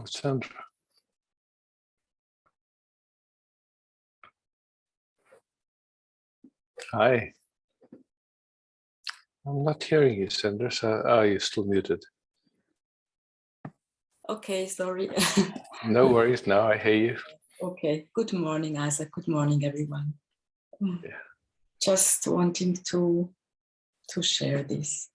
Sandra. Hi. I'm not hearing you, Sandra. You're still muted. Okay, sorry. No worries. Now I hear you. Okay. Good morning, Isaac. Good morning, everyone. Yeah. Just wanting to share this.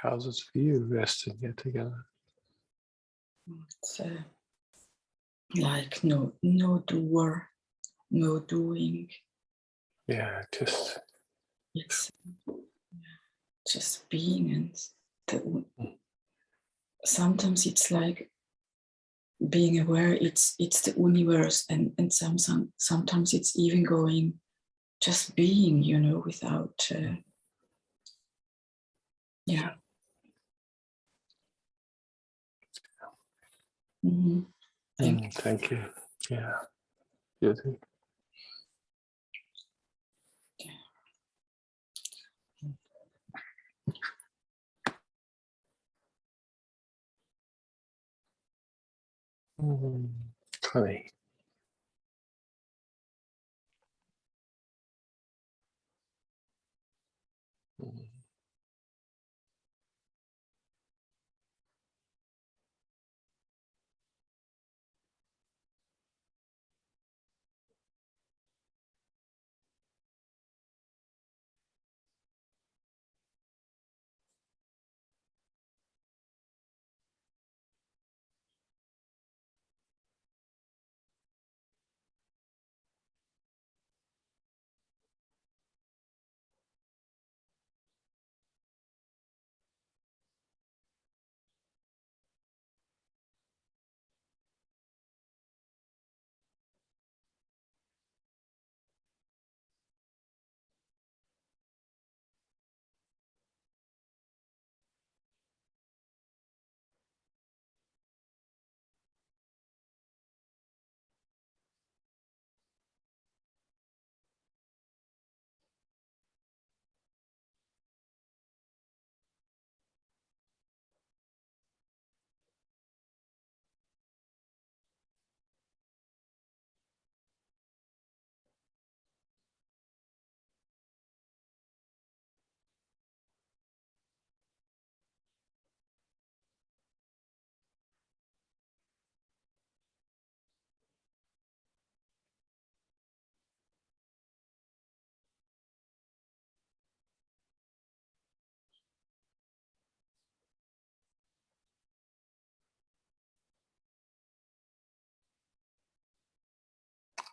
How's it for you resting here together? It's like no doer, no doing. Yeah, just It's just being, and sometimes it's like being aware. It's the universe, and sometimes it's even going just being, without. Yeah. Mm-hmm. Thank you. Yeah, beauty. Funny.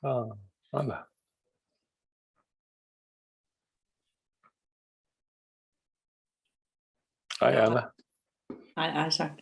Oh, Anna. Hi, Yeah. Anna. Hi, Isaac.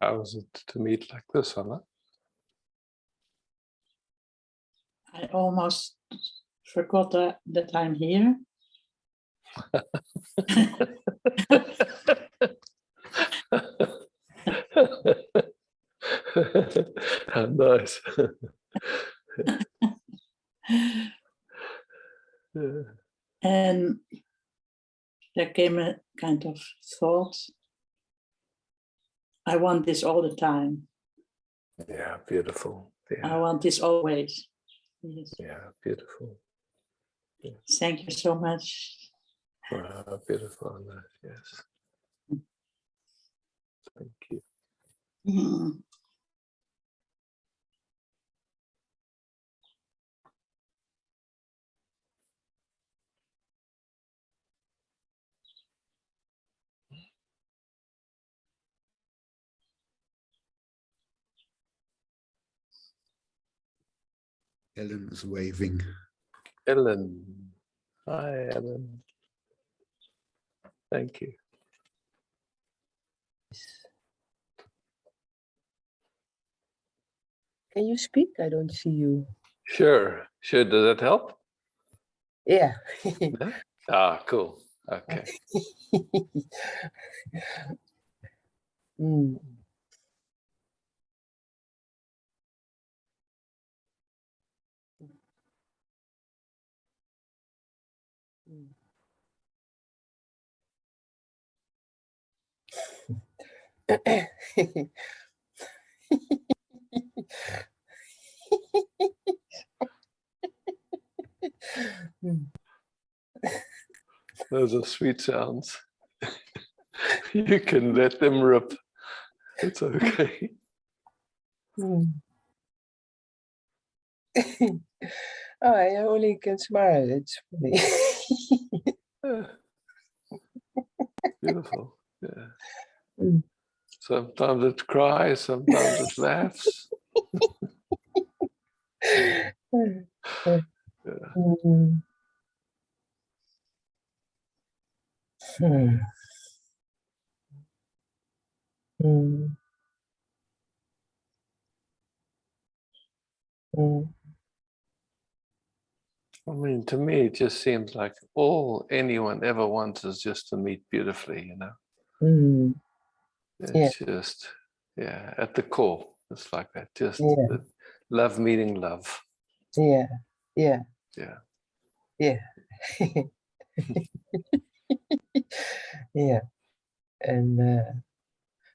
How is it to meet like this, Anna? I almost forgot that I'm here. Nice. Yeah. And there came a kind of thought. I want this all the time. Yeah, beautiful. I Yeah, want this always. Yes. yeah, beautiful. Thank you so much. Beautiful. Anna. Yes. Thank you. Mm. Ellen is waving. Ellen. Hi, Ellen. Thank you. Can you speak? I don't see you. Sure. Sure. Does that help? Yeah. Yeah? Ah, cool. Okay. Mm. Mm. Those are sweet sounds. You can let them rip. It's okay. Mm. Oh, I only can smile. It's funny. Yeah. Beautiful. Yeah. Mm. Sometimes it cries, sometimes it laughs. Yeah. Mm. Mm. Mm. Mm. I mean, to me, it just seems like all anyone ever wants is just to meet beautifully, you know? Mm. Yeah. It's just, yeah, at the core, it's like that. Just Yeah. the love meeting love. Yeah. Yeah. Yeah. Yeah. Yeah. And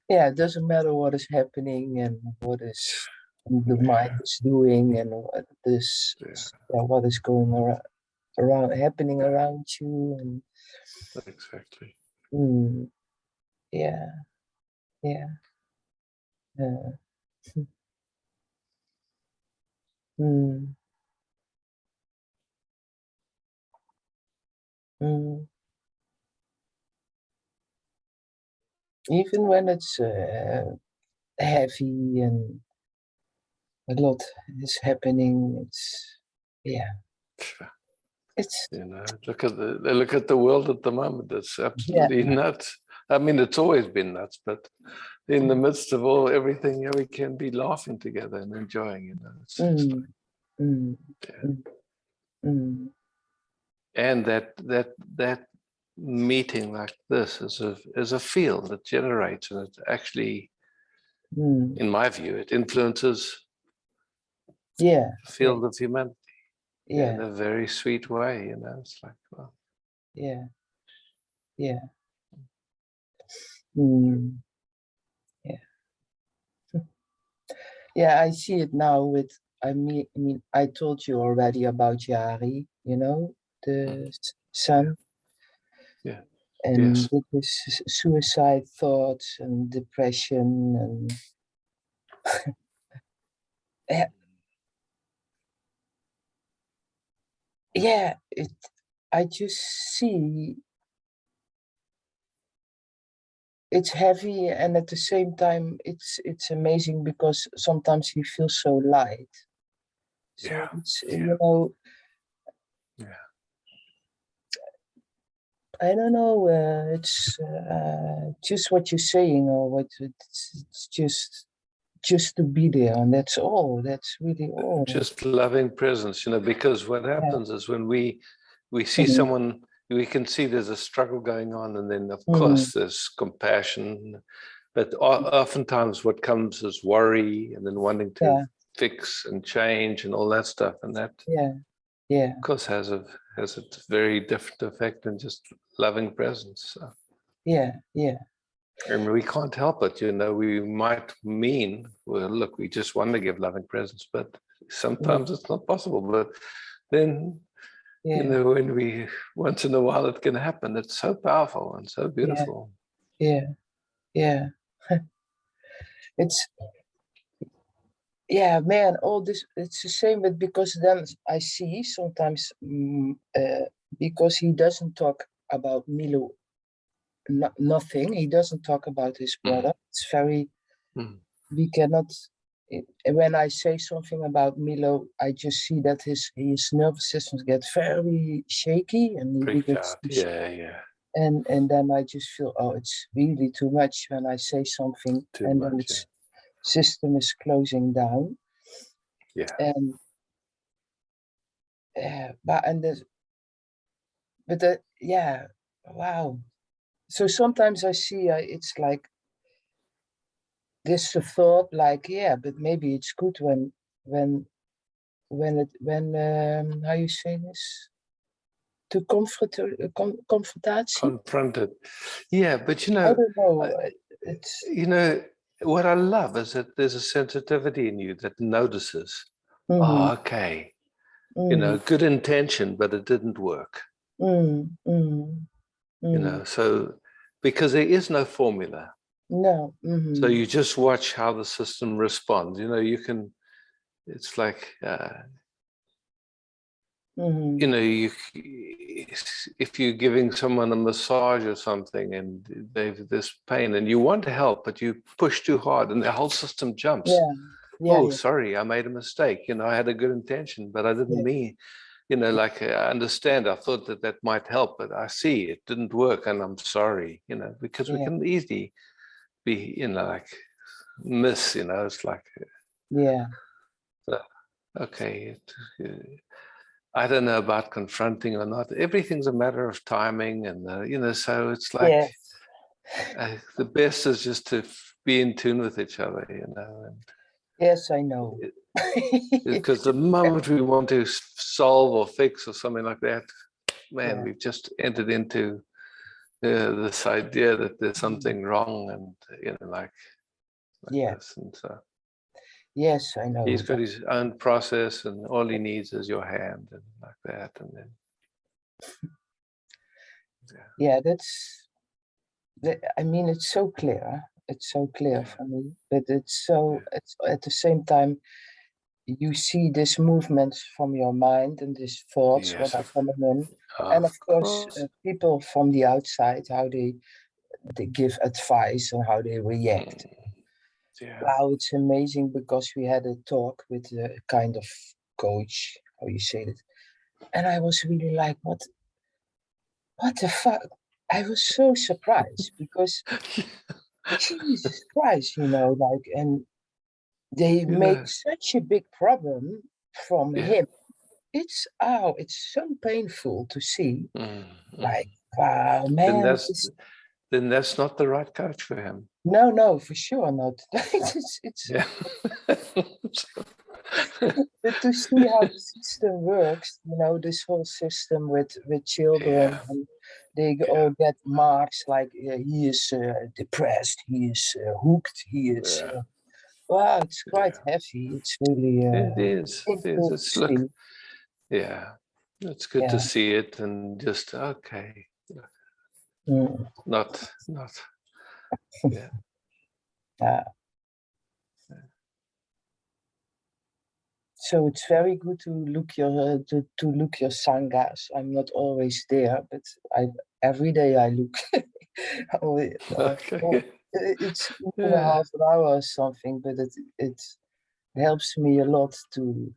yeah, it doesn't matter what is happening and what is the mind Yeah. is doing and what is what is going around happening around you and Exactly. yeah, yeah. Mm, mm. Even when it's heavy and a lot is happening, it's yeah, it's You know, look at the world at the moment. It's absolutely nuts. I mean, it's always been nuts, but in the midst of all everything, we can be laughing together and enjoying. You know, it's just like, mm, yeah. mm, And that meeting like this is a field that generates, and it actually, mm. in my view, it influences Yeah, the field of humanity yeah, in a very sweet way. You know, it's like, well, yeah, yeah. Mm, yeah. Yeah, I see it now with, I mean, I told you already about Yari, you know, the son. yeah, And yes, with his suicide thoughts and depression and yeah, I just see it's heavy and at the same time it's amazing because sometimes he feels so light. So yeah, it's yeah, you know yeah, I don't know. It's just what you're saying, or what it's just to be there, and that's all. That's really all. Just loving presence, because what happens is when we see Mhm. someone, we can see there's a struggle going on, and then of Mhm. course there's compassion, but oftentimes what comes is worry, and then wanting to Yeah, fix and change and all that stuff, and that yeah, of course has a very different effect than just loving presence. So, yeah. and we can't help it, we might mean, well, look, we just want to give loving presence, but sometimes it's not possible. But then, Yeah, when we, once in a while it can happen. It's so powerful and so beautiful. yeah. It's man. All this, it's the same, but because then I see sometimes because he doesn't talk about Milo, nothing. He doesn't talk about his brother. It's very. We cannot. When I say something about Milo, I just see that his nervous system gets very shaky, and he Freaked begins out. to Yeah. and then I just feel, oh, it's really too much when I say something, Too and then much, its system is closing down. yeah. And wow. So sometimes I see it's like this thought, like, but maybe it's good when how you say this, to confrontatie. Confronted. Yeah, but I don't know. It's what I love is that there's a sensitivity in you that notices. mhm, Oh, okay. mhm, Good intention, but it didn't work. mhm. So because there is no formula. No. So you just watch how the system responds. You can, it's like, if you're giving someone a massage or something and they've this pain and you want to help, but you push too hard and the whole system jumps. Yeah. Sorry, I made a mistake. I had a good intention, but I didn't mean, like I understand, I thought that might help, but I see it didn't work and I'm sorry, because we can easily be, like miss, it's like, okay, I don't know about confronting or not. Everything's a matter of timing, and so it's like the best is just to be in tune with each other, And Yes, I know. because the moment we want to solve or fix or something like that, man, we've just entered into this idea that there's something wrong, and like this, and so. Yes, I know. He's got his own process, and all he needs is your hand, and like that, and then. I mean, it's so clear. It's so clear for me, but it's at the same time, you see this movement from your mind and these thoughts what are coming in, and of course, people from the outside, how they give advice and how they react. Wow, it's amazing, because we had a talk with a kind of coach, how you say it, and I was really like, what the fuck? I was so surprised, because Jesus Christ, and they make such a big problem from him. It's so painful to see. Like, wow, man. Then that's not the right coach for him. No, for sure not. It's but to see how the system works, this whole system with children, and they all get marks like he is depressed, he is hooked, he is. Wow, it's quite heavy. It's really. It is. It's look. Yeah, it's good to see it and just okay. Not. Yeah. So it's very good to look your look your sanghas. I'm not always there, but every day I look. Okay. It's even a half an hour or something, but it helps me a lot to.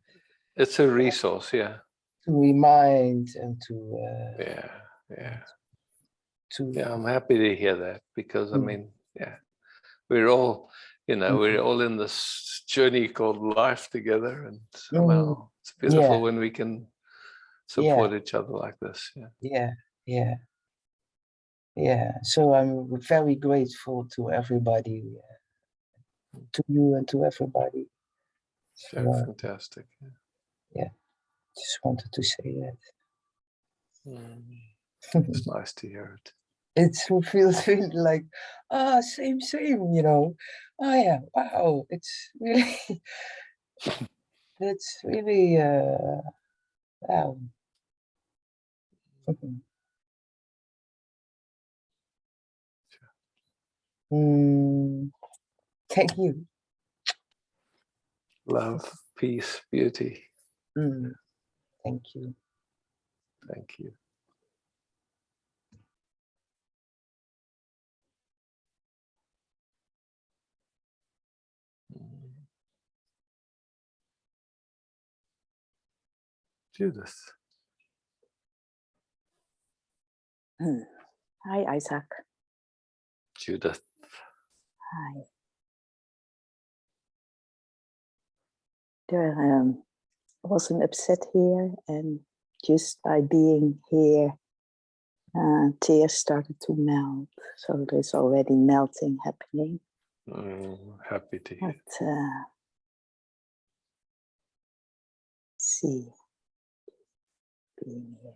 It's a resource, yeah. To remind and to. Yeah. Yeah, I'm happy to hear that because I Mm. mean, yeah, we're all, Mm. we're all in this journey called life together, and Mm. somehow it's beautiful Yeah. when we can support each other like this. Yeah. Yeah. So I'm very grateful to everybody, to you and to everybody. Yeah, So, fantastic. just wanted to say that. It's nice to hear it. It feels really like, same, you know. Oh yeah, wow. It's really, that's really, wow. Thank you. Love, peace, beauty. Thank you. Thank you. Judith. Hi, Isaac. Judith. Hi. There was an upset here, and just by being here, tears started to melt. So there's already melting happening. Happy to hear. But see, being here.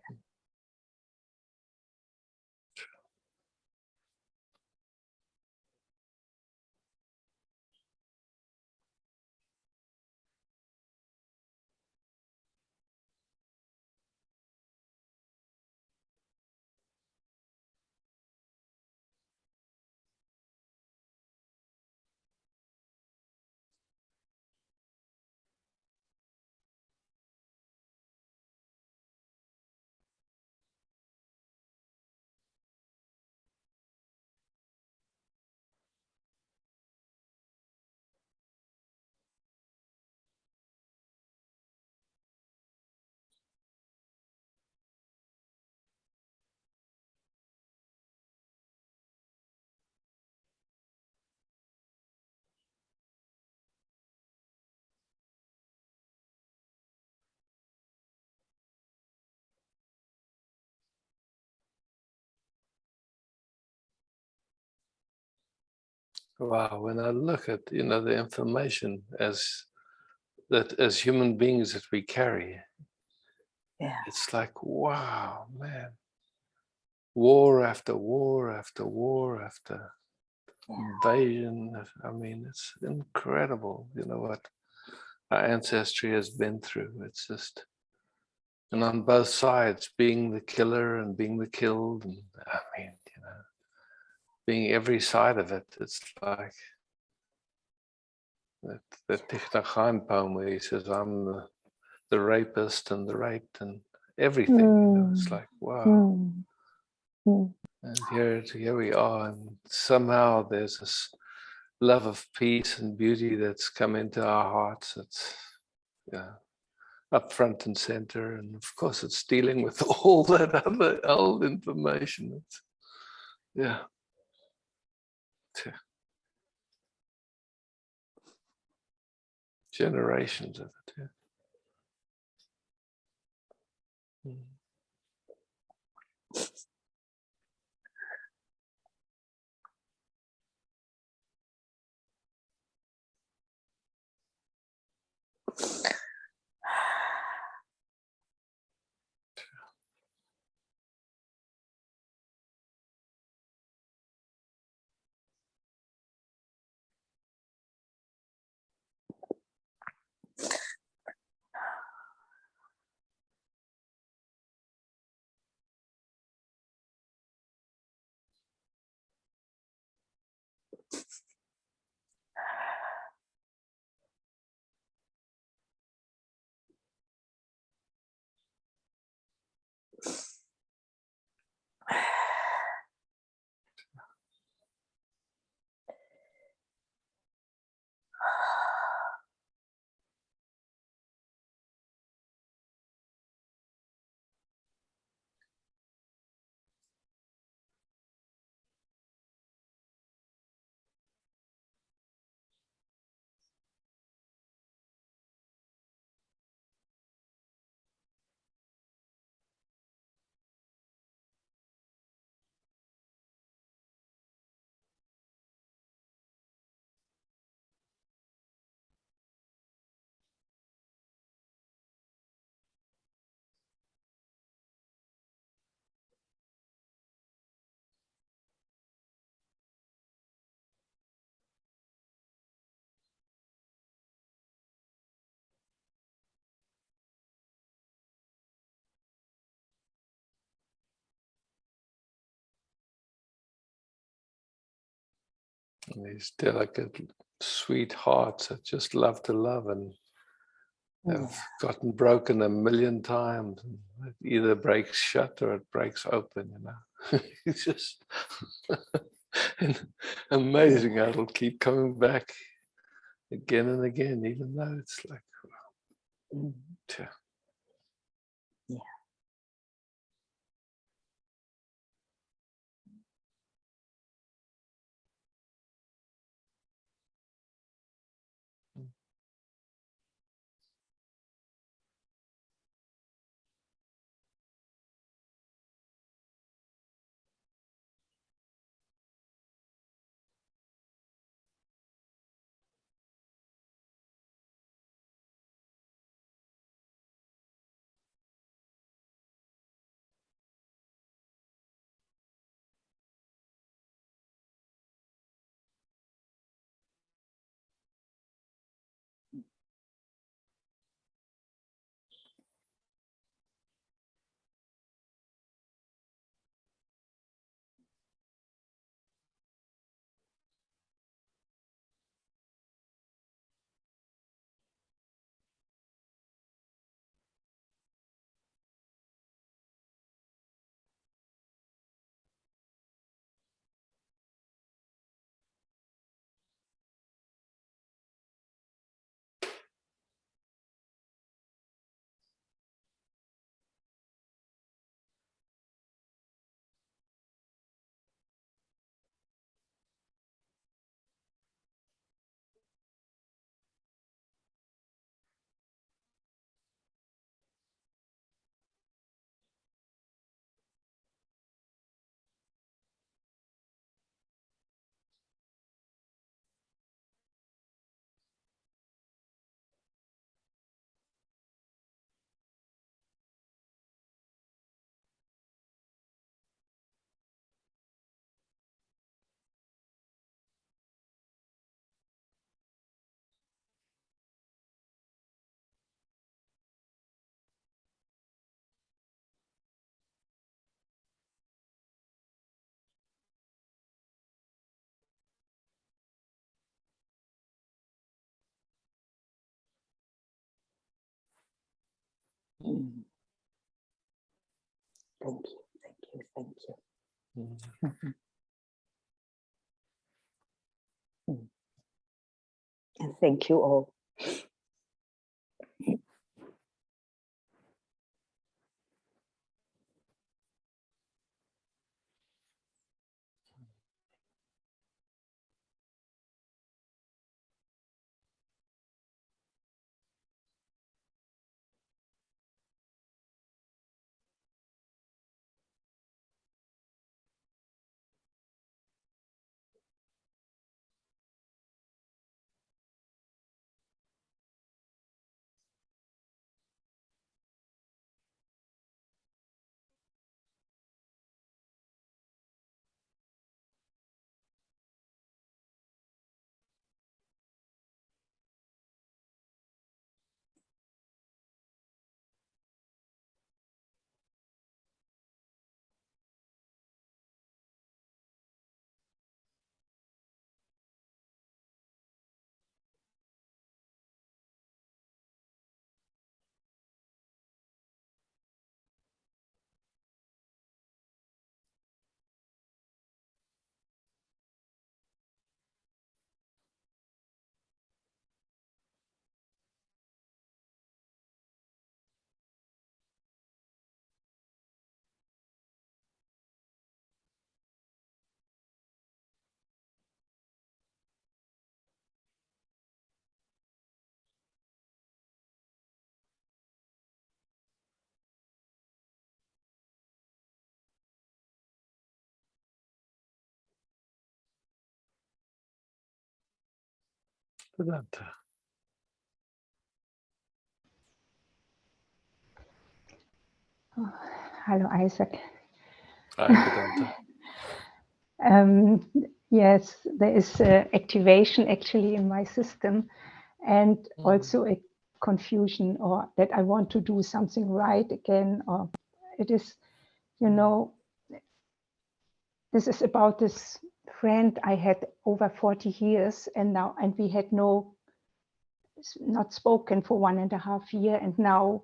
Wow, when I look at the information as human beings that we carry, Yeah. it's like, wow, man. War after war after war after invasion. I mean, it's incredible, what our ancestry has been through. It's just, and on both sides, being the killer and being the killed, and I mean, being every side of it. It's like that Thich Nhat Hanh poem where he says, I'm the rapist and the raped and everything. It's like, wow. And here we are, and somehow there's this love of peace and beauty that's come into our hearts. It's up front and center, and of course it's dealing with all that other old information. It's, generations of it. And these delicate, sweet hearts that just love to love and have gotten broken a million times. And it either breaks shut or it breaks open, you know. It's just amazing how it'll keep coming back again and again, even though it's like, yeah. Yeah. Mm. Thank you, thank you, thank you. And thank you all. Vedanta. Oh, hello, Isaac. Hi, Vedanta. Yes, there is activation actually in my system, and also a confusion, or that I want to do something right again, or it is, you know, this is about this friend I had over 40 years, and we had not spoken for 1.5 years, and now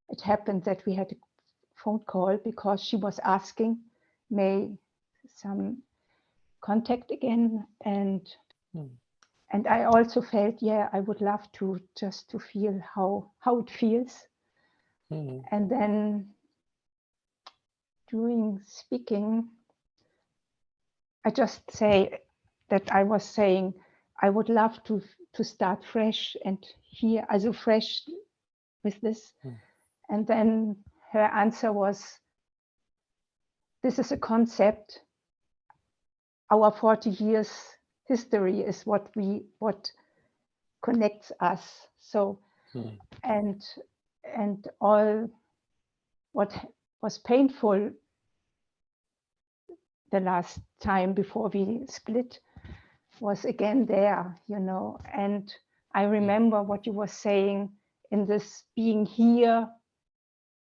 it happened that we had a phone call because she was asking me some contact again, and I also felt, yeah, I would love to just to feel how it feels. And then during speaking, I just say that I was saying I would love to start fresh and here, also fresh with this. And then her answer was, this is a concept. Our 40 years history is what connects us. So, and all what was painful the last time before we split was again there, you know. And I remember what you were saying in this being here,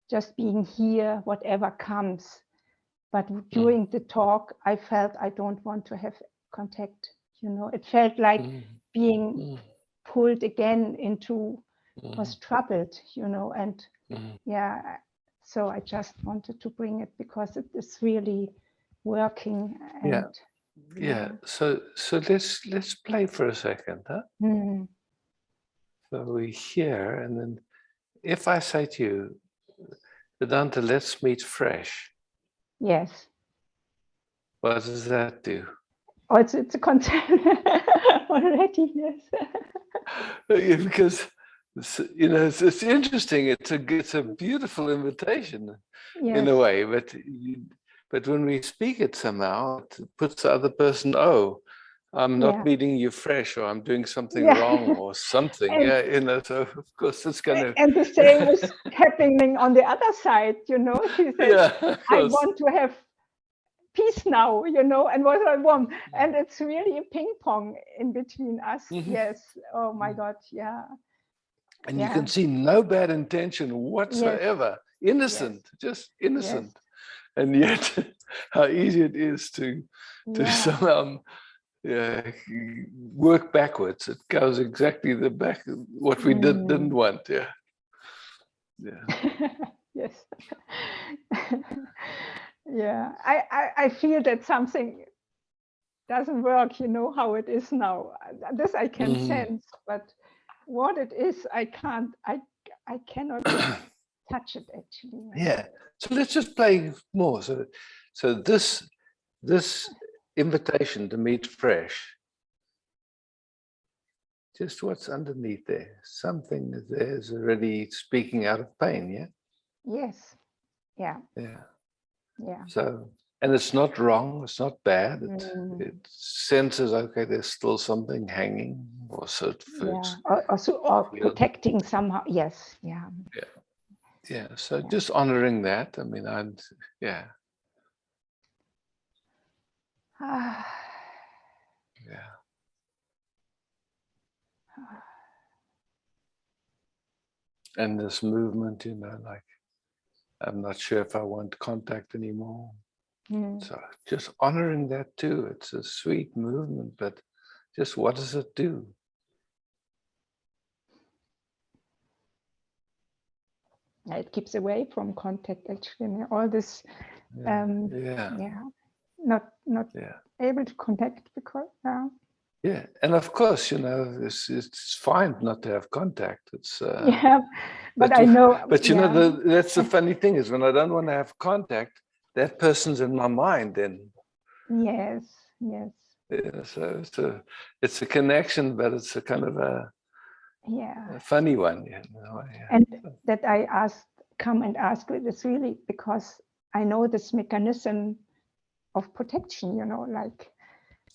just being here, whatever comes. But during the talk, I felt I don't want to have contact, you know. It felt like being pulled again into, was troubled, you know. And yeah, so I just wanted to bring it because it is really working. And yeah. So let's play for a second, huh? So we hear, and then if I say to you, Vedanta, let's meet fresh. Yes. What does that do? Oh, it's a concept already, yes. Yeah, because you know, it's interesting. It's a beautiful invitation in a way, but when we speak it somehow, it puts the other person, oh, I'm not meeting you fresh, or I'm doing something wrong, or something. And, you know. So of course it's going to. And the same was happening on the other side. You know, she said, "I want to have peace now." You know, and what I want, and it's really a ping pong in between us. Yes. Oh my God. Yeah. And you can see no bad intention whatsoever. Innocent, just innocent. And yet, how easy it is to somehow work backwards. It goes exactly the back what we didn't want. Yeah. Yes. Yeah. I feel that something doesn't work. You know how it is now. This I can sense, but what it is, I can't. I cannot touch it actually. Yeah. So let's just play more. So this invitation to meet fresh. Just what's underneath there? Something there is already speaking out of pain, yeah? Yes. Yeah. Yeah. Yeah. So, and it's not wrong, it's not bad. It senses, okay, there's still something hanging, or so it feels. Yeah. Or protecting somehow. Yes. Yeah. Yeah. Yeah. So just honoring that. I mean, yeah. Yeah. And this movement, you know, like, I'm not sure if I want contact anymore. So just honoring that too. It's a sweet movement, but just what does it do? It keeps away from contact actually. All this, not able to connect because. Yeah, and of course, you know, it's fine not to have contact. It's but I know. But you know, that's the funny thing is when I don't want to have contact, that person's in my mind. Then yes. Yeah, so it's a connection, but it's a kind of a funny one. You know? And that I come and ask it is really because I know this mechanism of protection. You know, like.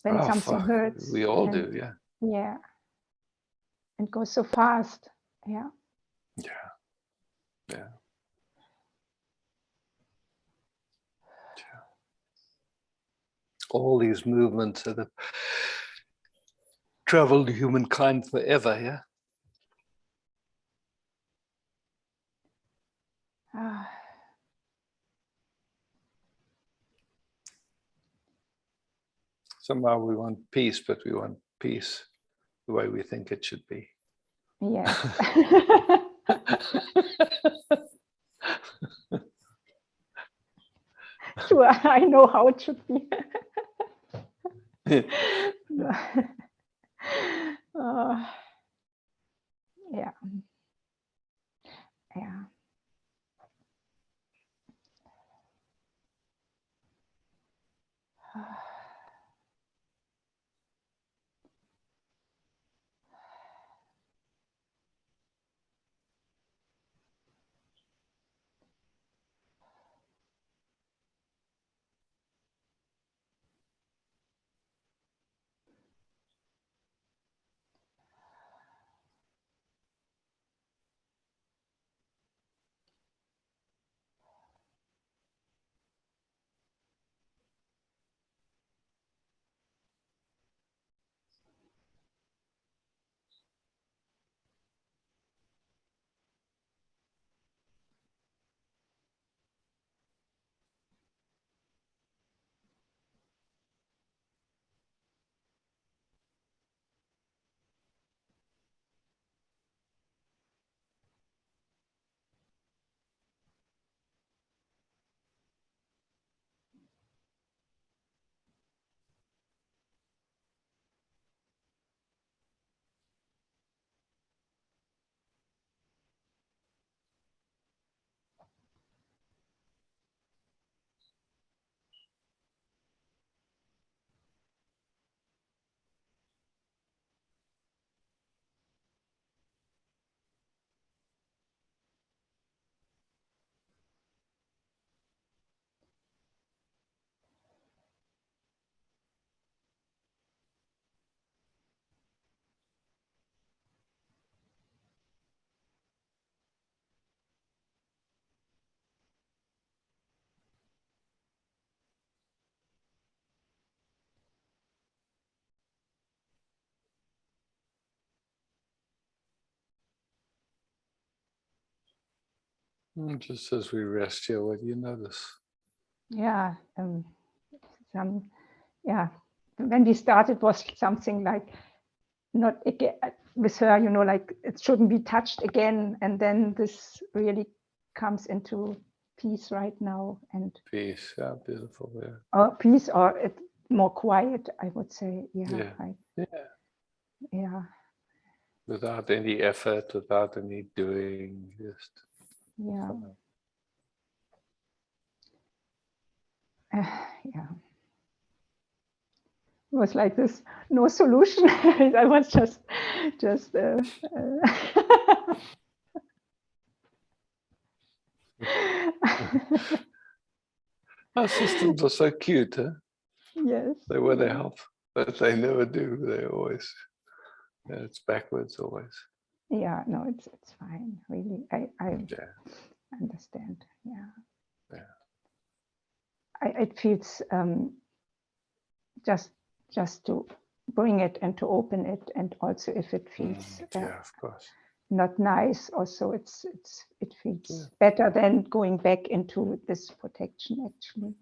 When something hurts. We all do, yeah. Yeah. And goes so fast. Yeah. Yeah. Yeah. All these movements that have traveled humankind forever, yeah. Somehow we want peace, but we want peace the way we think it should be. Yes. Sure, I know how it should be. Yeah. Yeah. Just as we rest here, what do you notice? Yeah. When we started was something like not again with her, you know, like it shouldn't be touched again. And then this really comes into peace right now, and Peace, yeah, beautiful, yeah. or peace, or it more quiet, I would say. Yeah. Yeah. Yeah. Without any effort, without any doing, just Yeah. Yeah. It was like this, no solution. I was just Our systems are so cute, huh? Yes. They want to help, but they never do. They always, it's backwards always. Yeah, no, it's fine. Really, I Yeah. understand. Yeah. Yeah. It feels just to bring it and to open it, and also if it feels Yeah, of course. not nice, also it feels Yeah. better than going back into this protection actually.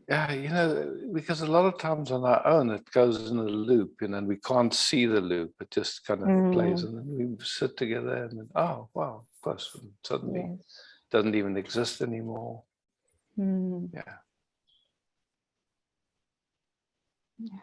Yeah, you know, because a lot of times on our own it goes in a loop, you know, and we can't see the loop. It just kind of plays, and then we sit together, and then, oh wow, of course, and suddenly Yes. doesn't even exist anymore. Yeah. Yeah.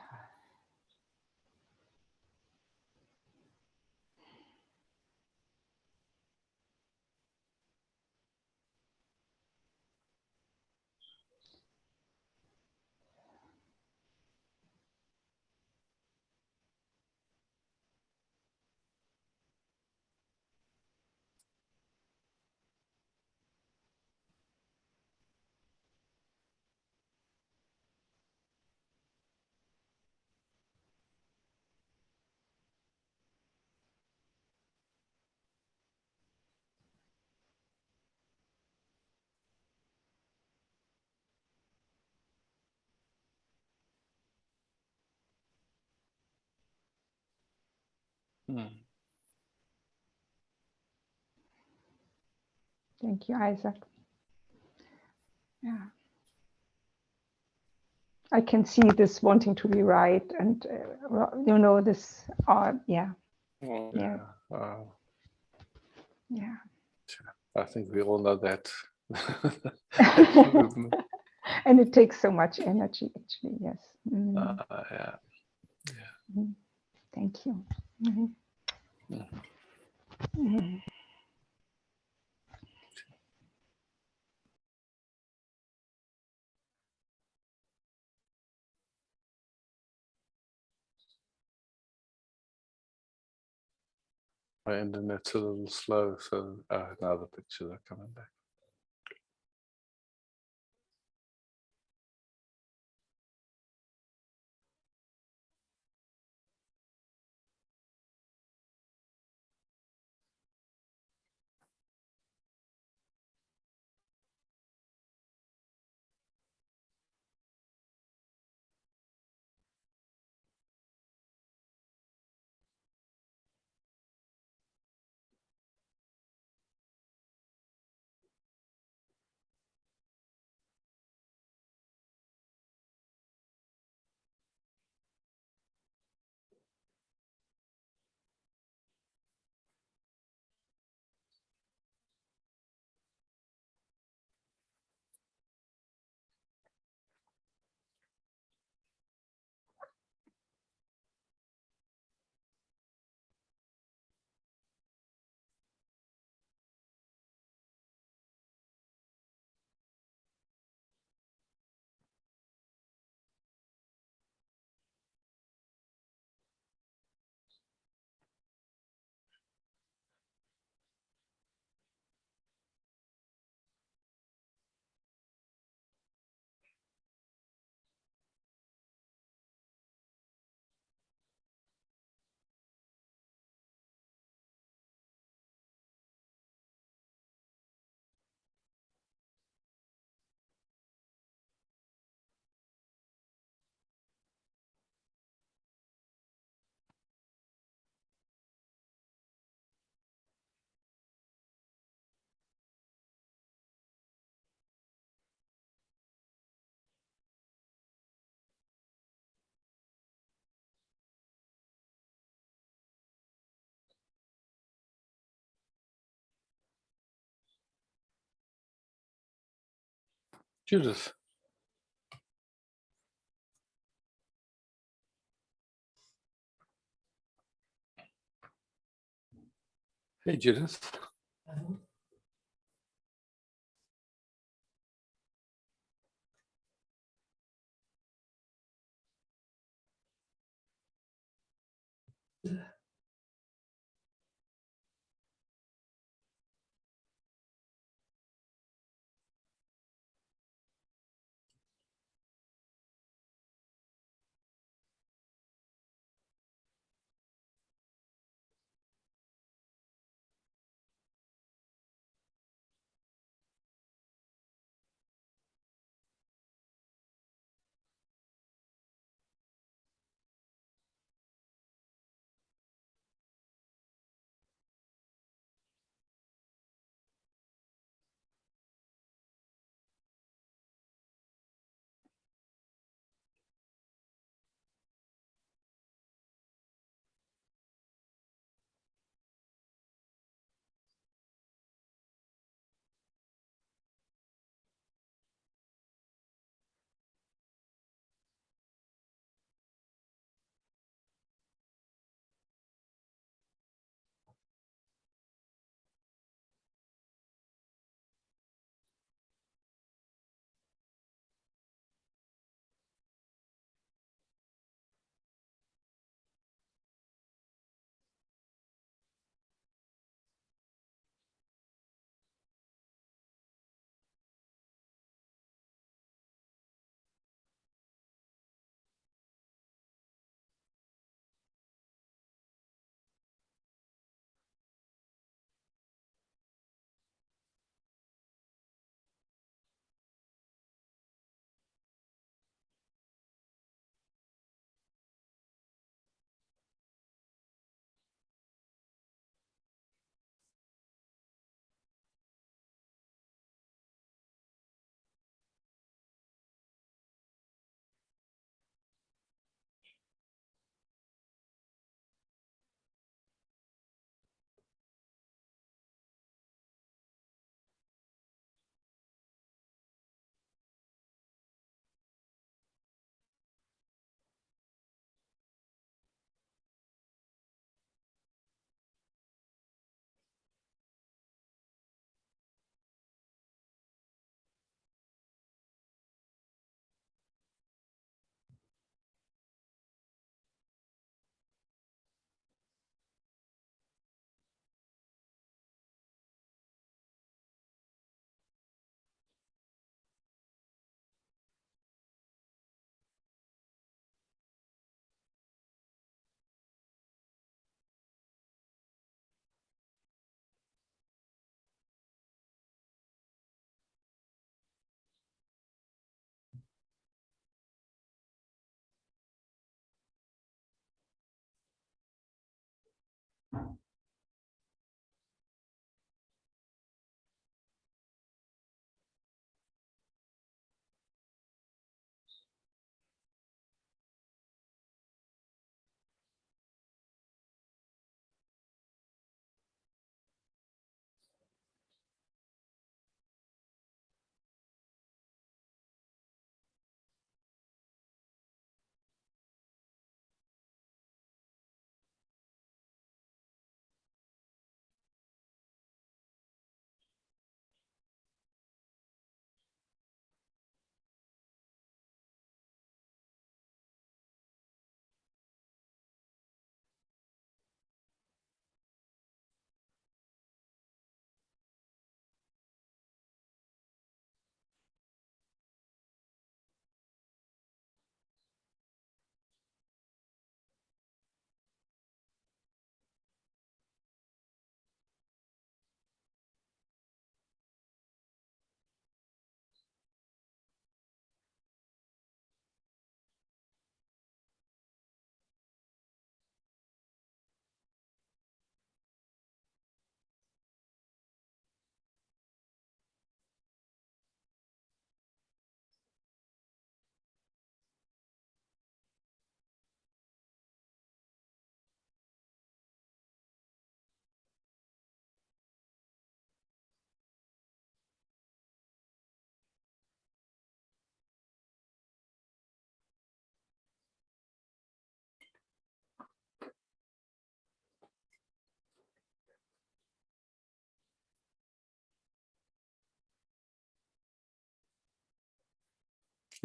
Thank you, Isaac. Yeah. I can see this wanting to be right, and you know, this. Yeah, Yeah. yeah. I think we all know that. And it takes so much energy, actually. Yes. Yeah. Thank you. My internet's a little slow, so now the pictures are coming back. Judith. Hey, Judith.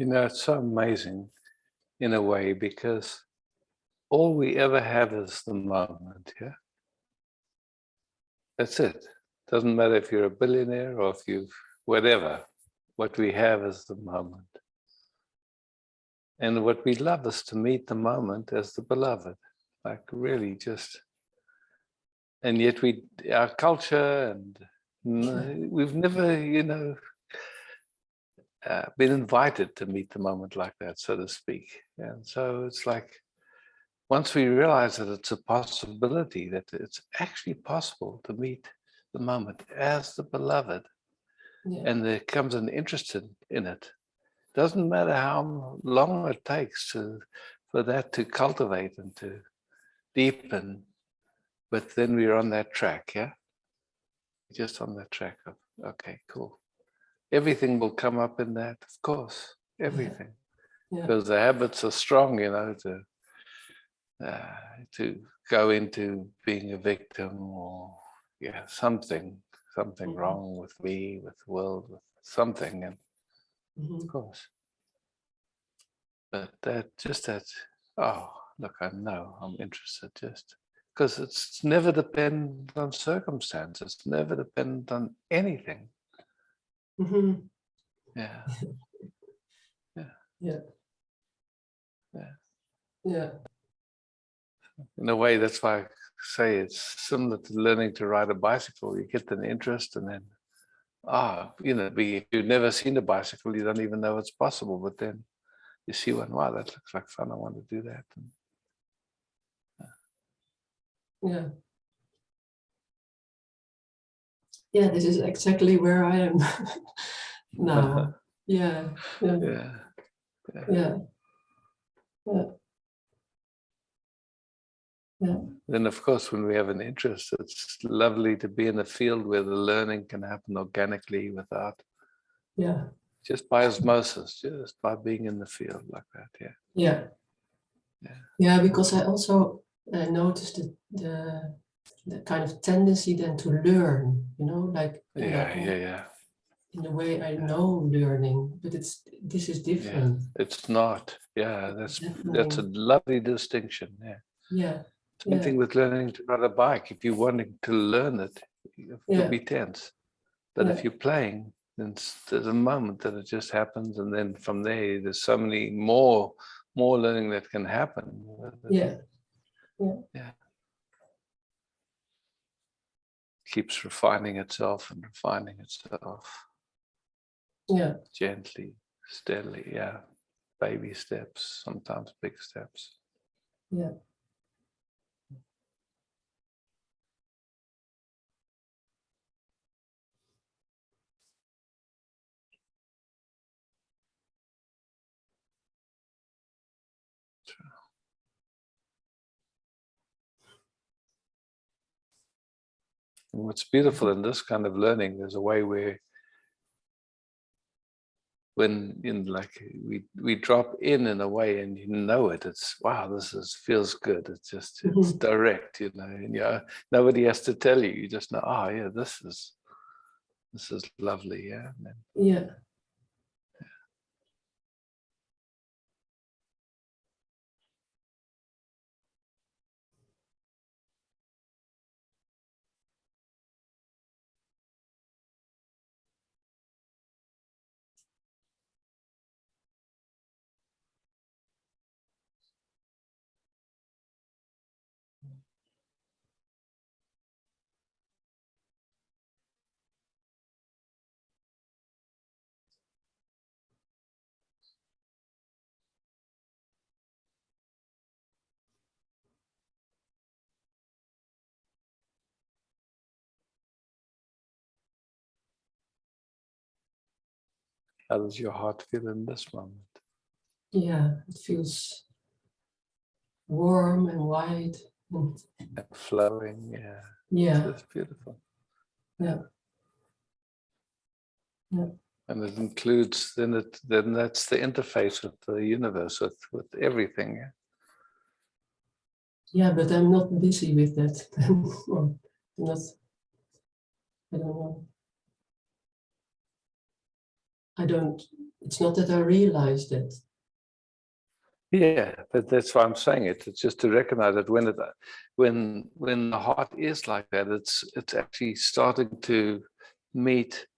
You know, it's so amazing in a way, because all we ever have is the moment, yeah? That's it. Doesn't matter if you're a billionaire or if you've whatever. What we have is the moment. And what we love is to meet the moment as the beloved. Like really just, and yet our culture and we've never, you know, been invited to meet the moment like that, so to speak. And so it's like, once we realize that it's a possibility, that it's actually possible to meet the moment as the beloved, and there comes an interest in it. Doesn't matter how long it takes for that to cultivate and to deepen, but then we're on that track, yeah? Just on that track of, okay, cool. Everything will come up in that, of course, everything. Because the habits are strong, you know, to go into being a victim or something wrong with me, with the world, with something, and of course. But oh, look, I know I'm interested, just because it's never dependent on circumstances, it's never dependent on anything. Yeah. In a way, that's why I say it's similar to learning to ride a bicycle. You get an interest, and then, you know, if you've never seen a bicycle, you don't even know it's possible. But then you see one, wow, that looks like fun. I want to do that. And, yeah, this is exactly where I am now. Yeah. Then, of course, when we have an interest, it's lovely to be in a field where the learning can happen organically without, just by osmosis, just by being in the field like that. Yeah, because I also noticed the kind of tendency then to learn, you know, like in the way I know learning, but this is different. It's not. That's a lovely distinction. Same thing with learning to ride a bike. If you're wanting to learn it, you'll be tense. But if you're playing, then there's a moment that it just happens, and then from there, there's so many more learning that can happen. Keeps refining itself and refining itself. Gently, steadily, baby steps, sometimes big steps. And what's beautiful in this kind of learning, there's a way where when we drop in a way, and you know it's wow, feels good. It's direct, you know, and nobody has to tell you. You just know, this is lovely, How does your heart feel in this moment? Yeah, it feels warm and wide. And flowing, it's beautiful. And it includes, then that's the interface with the universe, with everything. Yeah, but I'm not busy with that. I don't know. It's not that I realize that. Yeah, but that's why I'm saying it. It's just to recognize that when the heart is like that, it's actually starting to meet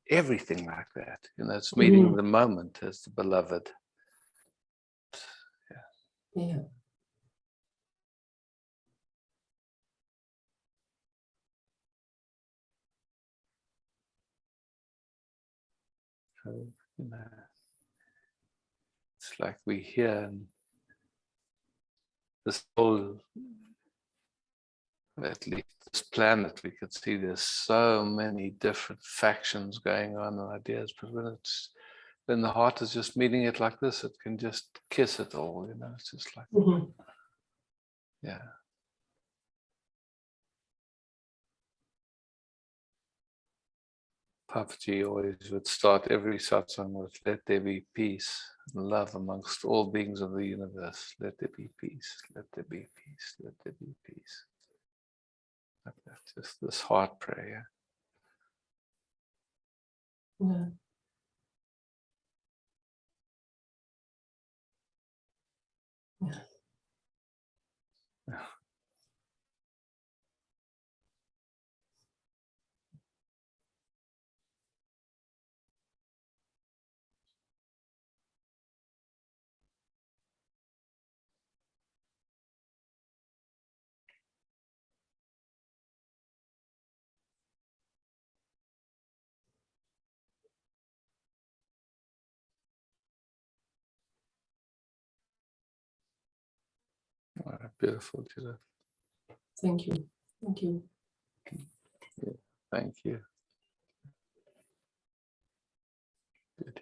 everything like that. You know, it's meeting the moment as the beloved. Yeah. So, you know, it's like we hear this whole, at least this planet, we could see there's so many different factions going on and ideas, but when the heart is just meeting it like this, it can just kiss it all, you know, it's just like, yeah. Papaji always would start every satsang with "Let there be peace and love amongst all beings of the universe. Let there be peace. Let there be peace. Let there be peace." Like that, just this heart prayer. Yeah. Yeah. Oh, beautiful, Judith. Thank you. Thank you. Yeah, thank you. Good.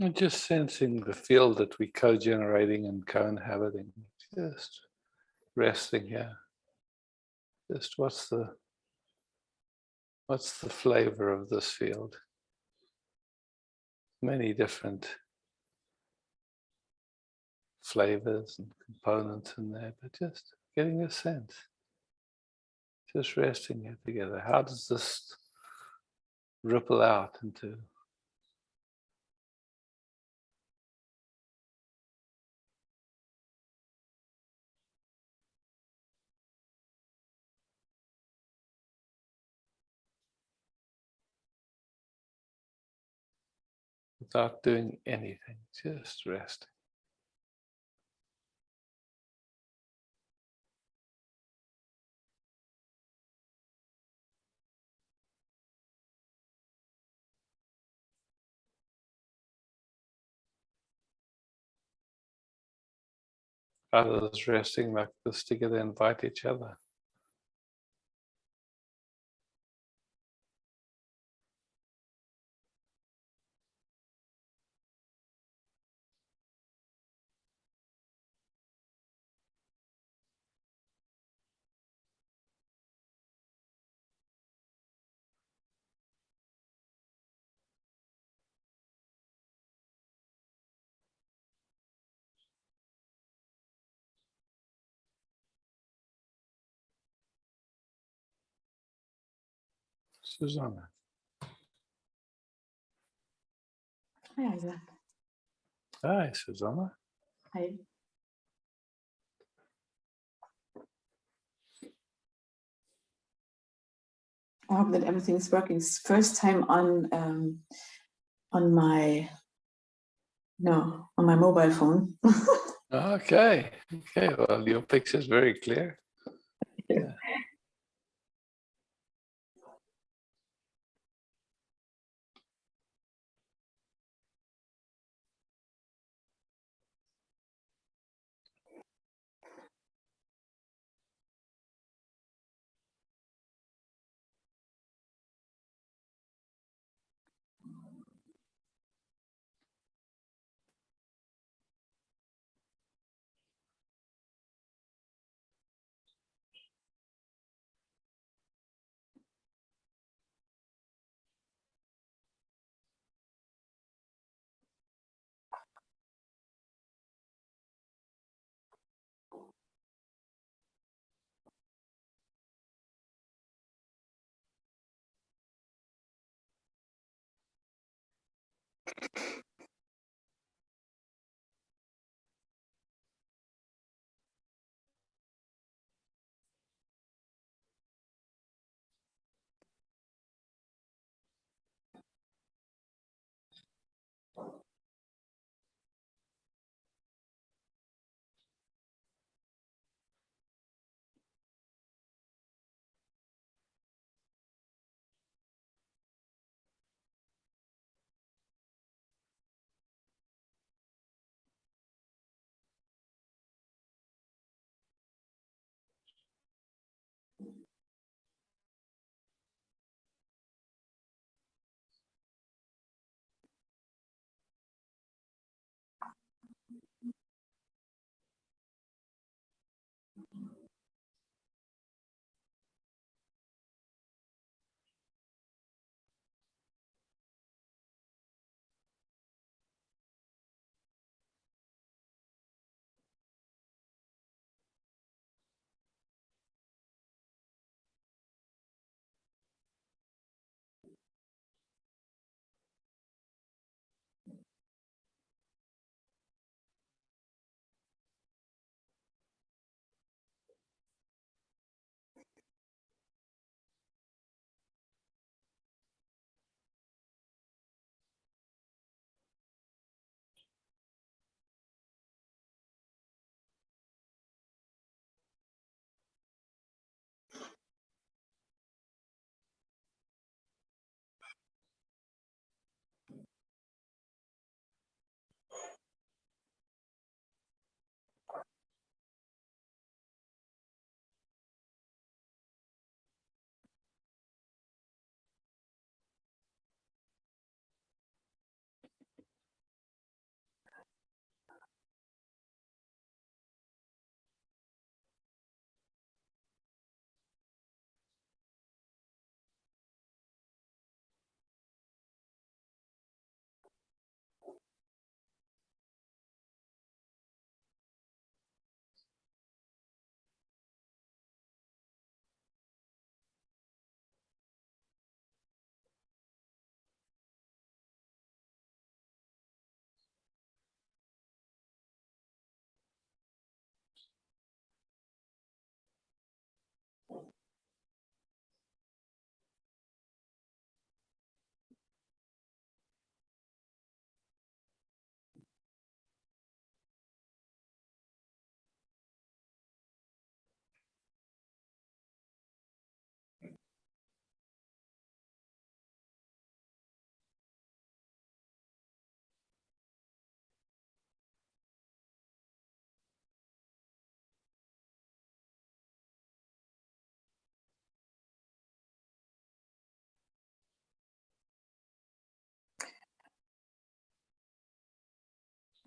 And just sensing the field that we're co-generating and co-inhabiting, just resting here. Just what's the flavor of this field? Many different flavors and components in there, but just getting a sense. Just resting here together. How does this ripple out into without doing anything, just resting. Others resting like this together invite each other. Susanna. Hi, Isaac. Hi, Susanna. Hi. I hope that everything's working. It's first time on my mobile phone. Okay. Okay. Well, your picture is very clear. Yeah.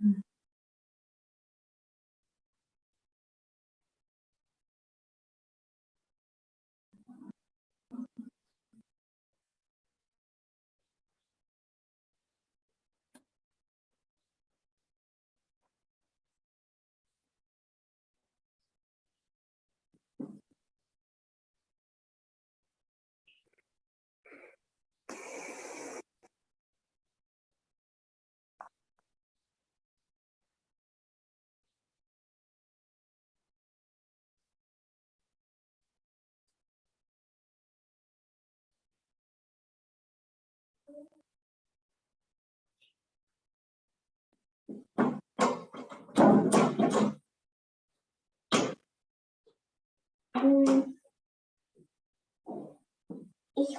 Ich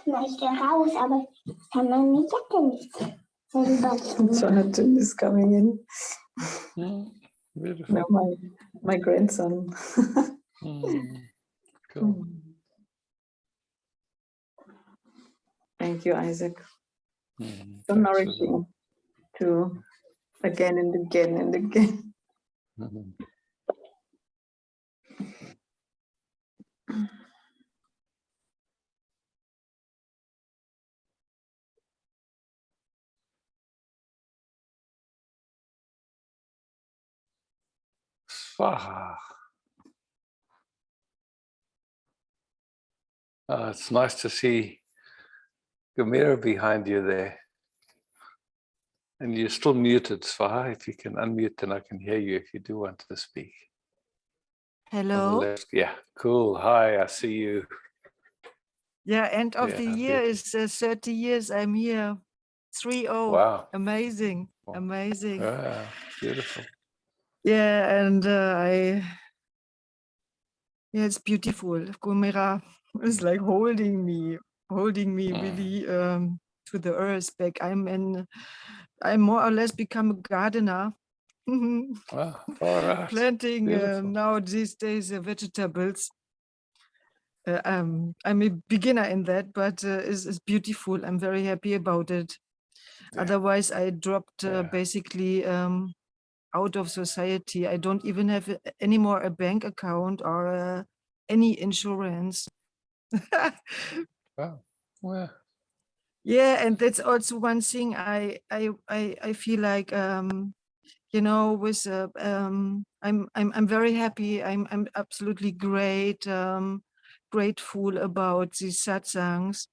möchte raus, aber ich kann meine Jacke nicht selber. Jonathan is coming in. Beautiful. No, my grandson. Cool. Thank you, Isaac. So Thanks for nourishing to again and again and again. that. Swaha. It's nice to see Gamira behind you there. And you're still muted, Swaha. If you can unmute, then I can hear you if you do want to speak. On the Hello. left. Yeah, cool. Hi, I see you. Yeah, end of the Yeah, year beautiful. is 30 years. I'm here. 3-0. Wow. Amazing. Wow. Amazing. Yeah, beautiful. Yeah, and yeah, it's beautiful. Gomera is like holding me really to the earth back. I more or less become a gardener. Wow, all right. Planting Beautiful. now these days vegetables. I'm a beginner in that, but it's beautiful. I'm very happy about it. Yeah. Otherwise, I dropped Yeah. basically out of society. I don't even have anymore a bank account or any insurance. Wow. Well, Yeah, and that's also one thing I feel like you know, with I'm very happy. I'm absolutely great. Grateful about these satsangs,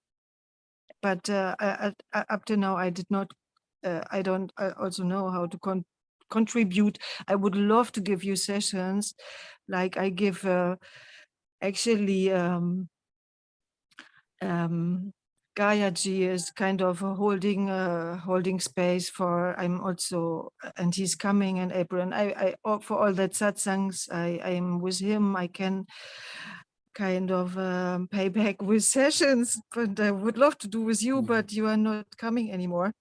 but up to now I did not. I don't. I also know how to contribute. I would love to give you sessions, like I give actually. Gayaji is kind of holding space for. I'm also, and he's coming in April. And I for all that satsangs, I'm with him. I can kind of pay back with sessions, but I would love to do with you, but you are not coming anymore.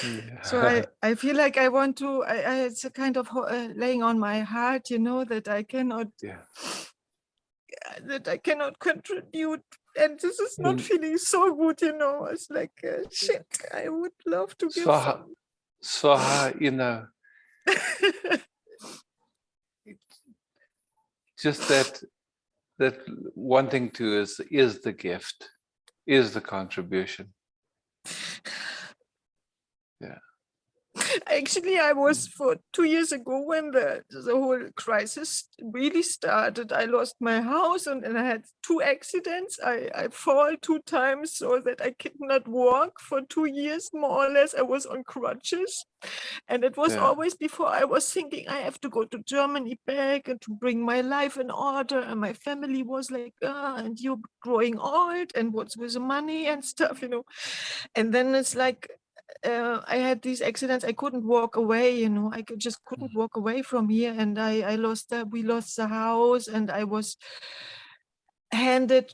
yeah. So I feel like I want to. It's a kind of laying on my heart, you know, that I cannot. Yeah. That I cannot contribute, and this is not feeling so good, you know. It's like shit. I would love to give some. Swaha, you know, just that wanting to is the gift, is the contribution. Yeah. Actually, I was for 2 years ago when the whole crisis really started. I lost my house and I had 2 accidents. I fall 2 times so that I could not walk for 2 years, more or less. I was on crutches. And it was always before I was thinking I have to go to Germany back and to bring my life in order. And my family was like, and you're growing old and what's with the money and stuff, you know. And then it's like, I had these accidents. I couldn't walk away, you know. I just couldn't walk away from here, and we lost the house, and I was handed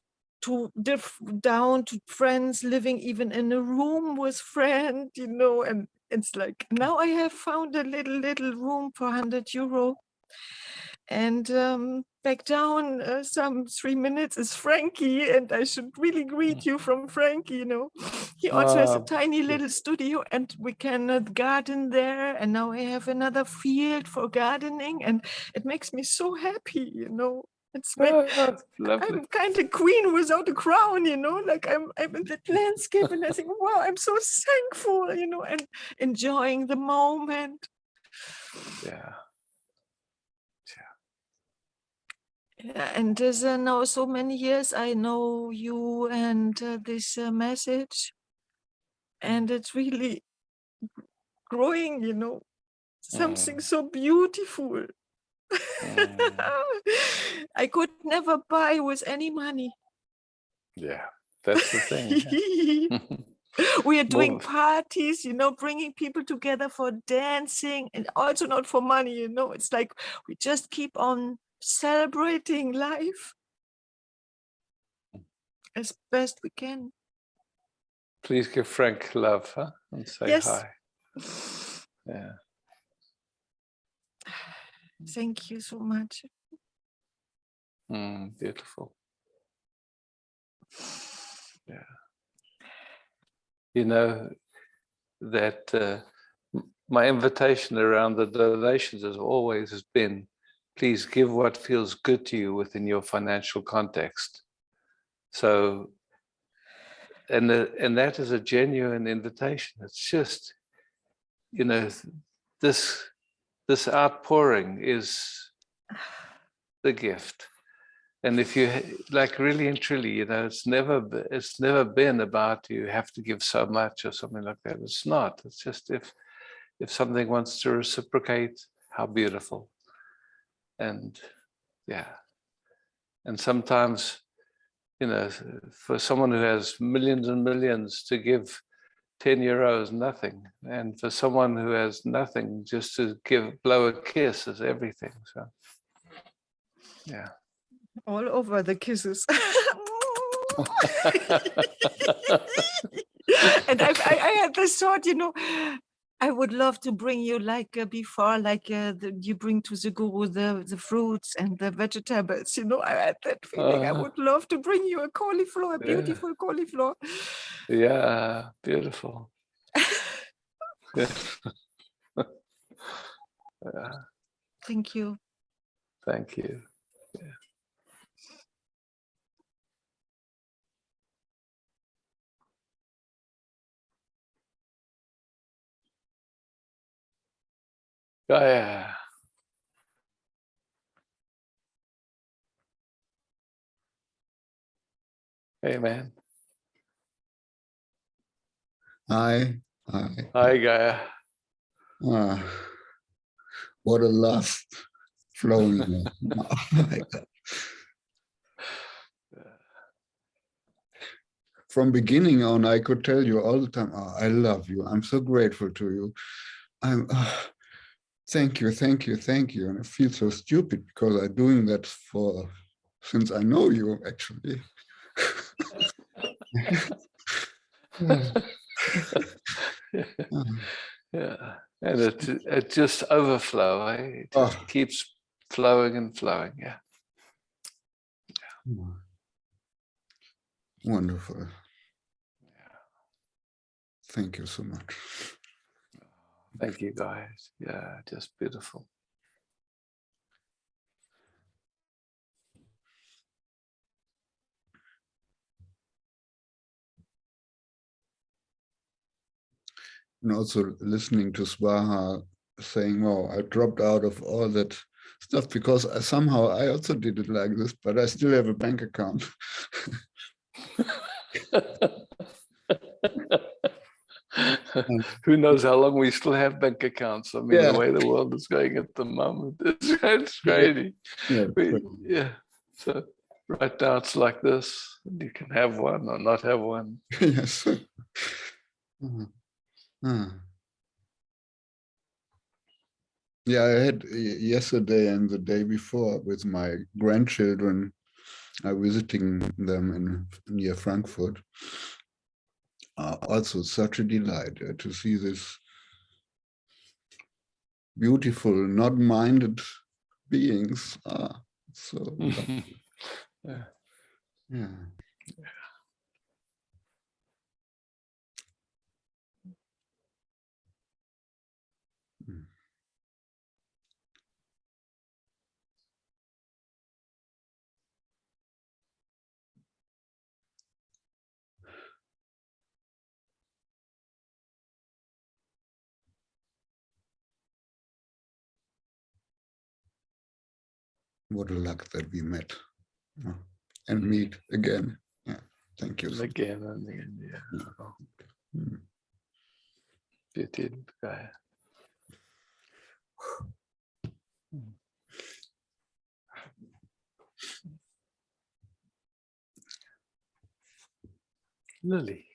down to friends, living even in a room with friends, you know. And it's like now I have found a little room for €100, And back down some 3 minutes is Frankie, and I should really greet you from Frankie, you know. He also has a tiny little studio, and we can garden there, and now I have another field for gardening, and it makes me so happy, you know. It's like I'm kind of queen without a crown, you know, like I'm in that landscape and I think, wow, I'm so thankful, you know, and enjoying the moment. Yeah. Yeah, and there's now so many years I know you and this message, and it's really growing, you know, something so beautiful. I could never buy with any money. Yeah, that's the thing. Yeah. We are doing parties, you know, bringing people together for dancing, and also not for money, you know. It's like we just keep on celebrating life as best we can. Please give Frank love, huh? And say Yes. hi. Yeah. Thank you so much. Beautiful. Yeah. You know, that my invitation around the donations has always been, please give what feels good to you within your financial context. So, and that is a genuine invitation. It's just, you know, this outpouring is the gift. And if you like really and truly, you know, it's never been about you have to give so much or something like that. It's not. It's just if something wants to reciprocate, how beautiful. And yeah. And sometimes, you know, for someone who has millions and millions to give 10 euros, nothing. And for someone who has nothing, just to blow a kiss is everything. So yeah. All over the kisses. And I had this thought, you know, I would love to bring you like before, like you bring to the guru the fruits and the vegetables, you know. I had that feeling. I would love to bring you a cauliflower, a beautiful cauliflower. Yeah, beautiful. Yeah. Thank you. Thank you. Yeah. Gaia. Hey, man. Hi. Hi, Gaia. What a love flowing. Oh my God. From beginning on, I could tell you all the time, oh, I love you. I'm so grateful to you. Thank you. And I feel so stupid because I'm doing that since I know you, actually. Yeah, and it just overflow. It just keeps flowing and flowing. Yeah. Wonderful. Yeah. Thank you so much. Thank you, guys. Yeah, just beautiful. And also listening to Swaha saying, wow, I dropped out of all that stuff because somehow I also did it like this, but I still have a bank account. Who knows how long we still have bank accounts? I mean, the way the world is going at the moment, it's crazy. Yeah. So right now it's like this. You can have one or not have one. Yes. Yeah, I had yesterday and the day before with my grandchildren, visiting them near Frankfurt. Also such a delight to see this beautiful, not minded beings are. So Yeah. yeah. Mm. What a luck that we met and meet again. Yeah, thank you. And again and again, yeah. Mm. You did, guy. Lily.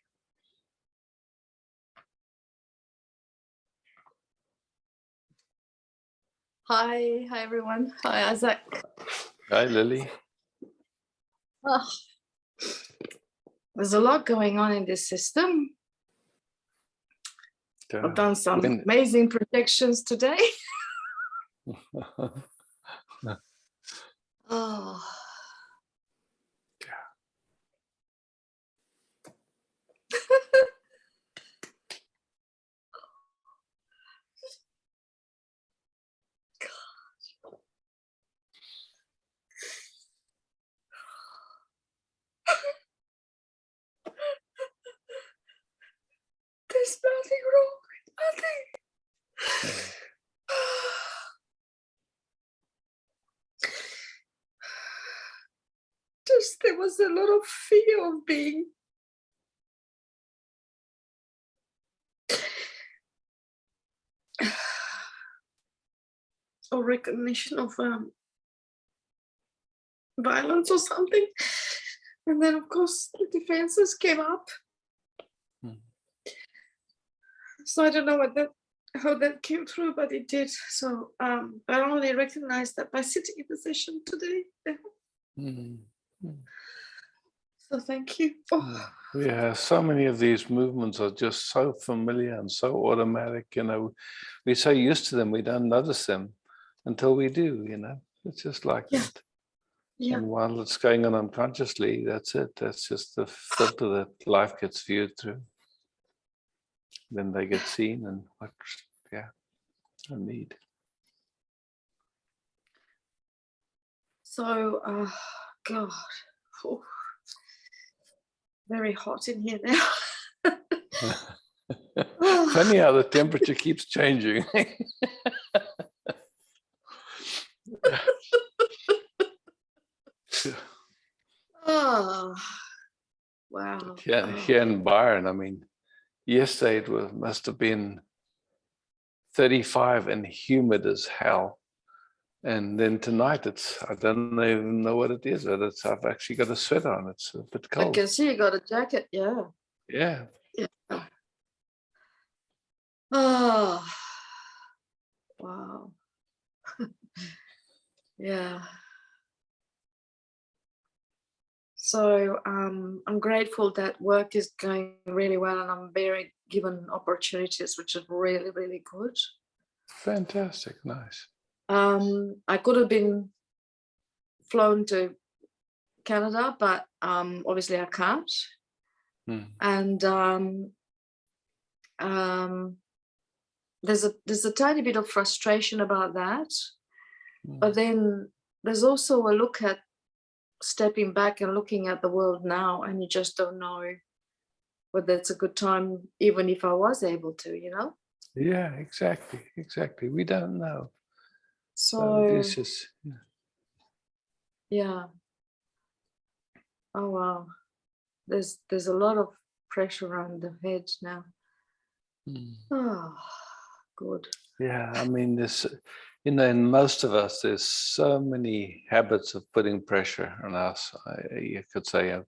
Hi everyone. Hi, Isaac. Hi, Lily. Oh, there's a lot going on in this system. I've done some amazing projections today. Oh. There's nothing wrong with nothing. Just there was a lot of fear of being or recognition of violence or something. And then of course the defenses came up. So I don't know how that came through, but it did. So I only recognized that by sitting in the session today. So thank you. Oh. Yeah, so many of these movements are just so familiar and so automatic, you know. We're so used to them, we don't notice them until we do, you know. It's just like that. Yeah. And while it's going on unconsciously, that's it. That's just the filter that life gets viewed through. Then they get seen and what, a need. So, God, very hot in here now. Funny how the temperature keeps changing. Oh, wow. Here in Byron, I mean, yesterday must have been 35 and humid as hell. And then tonight I don't even know what it is, but I've actually got a sweater on. It's a bit cold. I can see you got a jacket, yeah. Yeah. Yeah. Oh, wow. Yeah. So I'm grateful that work is going really well and I'm very given opportunities, which is really, really good. Fantastic, nice. I could have been flown to Canada, but obviously I can't. And there's a tiny bit of frustration about that. But then there's also a look at stepping back and looking at the world now, and you just don't know whether it's a good time, even if I was able to, you know? Yeah, exactly. We don't know. So this is yeah. Oh wow. There's a lot of pressure on the head now. Oh, good. Yeah, I mean, this, you know, in most of us, there's so many habits of putting pressure on us. You could say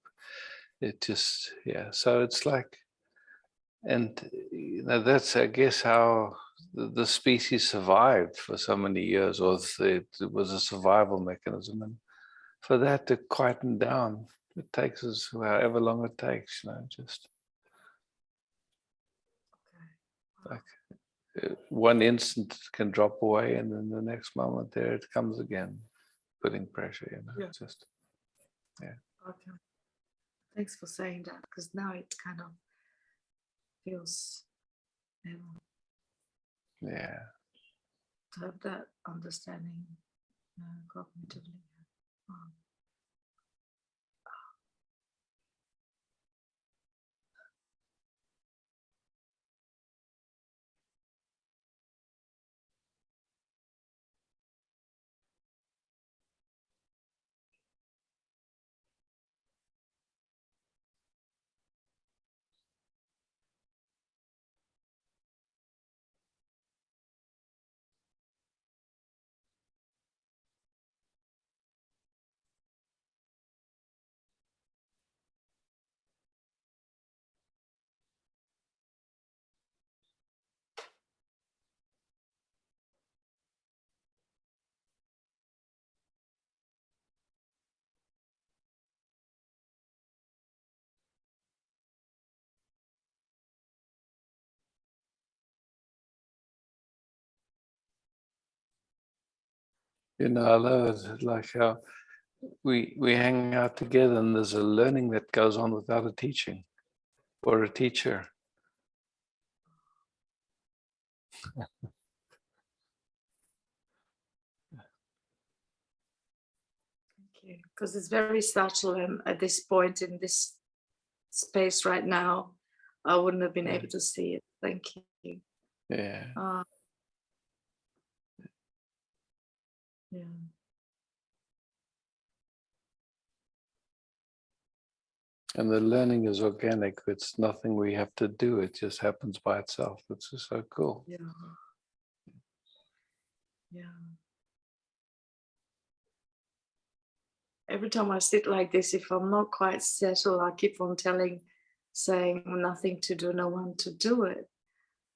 it just, yeah. So it's like, and you know, that's, I guess, how the species survived for so many years, or it was a survival mechanism. And for that to quieten down, it takes us however long it takes, you know, just like one instant can drop away, and then the next moment there it comes again, putting pressure, you know. Yeah. Just yeah. Okay. Thanks for saying that, because now it kind of feels Yeah. to have that understanding cognitively. You know, I love it, like how we hang out together, and there's a learning that goes on without a teaching or a teacher. Because it's very subtle, and at this point in this space right now, I wouldn't have been able to see it. Thank you. Yeah. Yeah. And the learning is organic. It's nothing we have to do. It just happens by itself. It's just so cool. Yeah. Yeah. Every time I sit like this, if I'm not quite settled, I keep on saying nothing to do, no one to do it.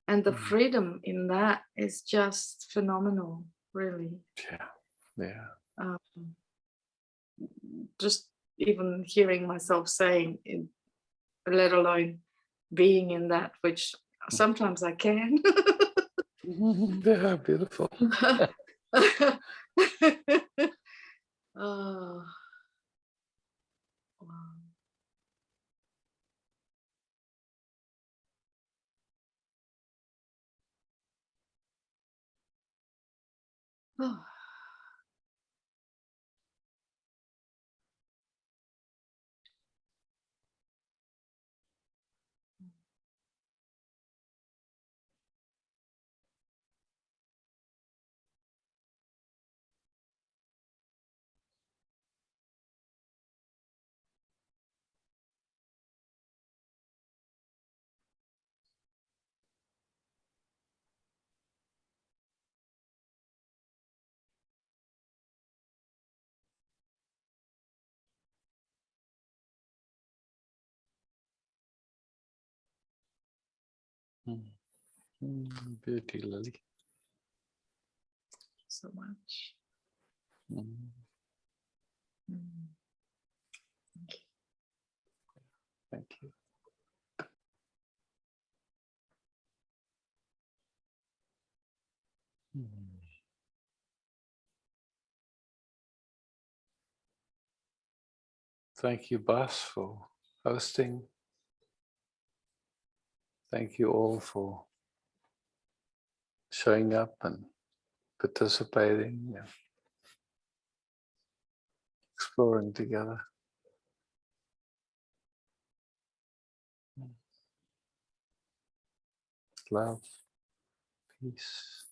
And the freedom in that is just phenomenal, really. Yeah. Yeah. Just even hearing myself saying it, let alone being in that, which sometimes I can. Yeah, beautiful. Oh, wow. Oh. Beauty, Lily. So much. Mm. Thank you. Thank you, Bas, for hosting. Thank you all for showing up and participating and exploring together. Love, peace.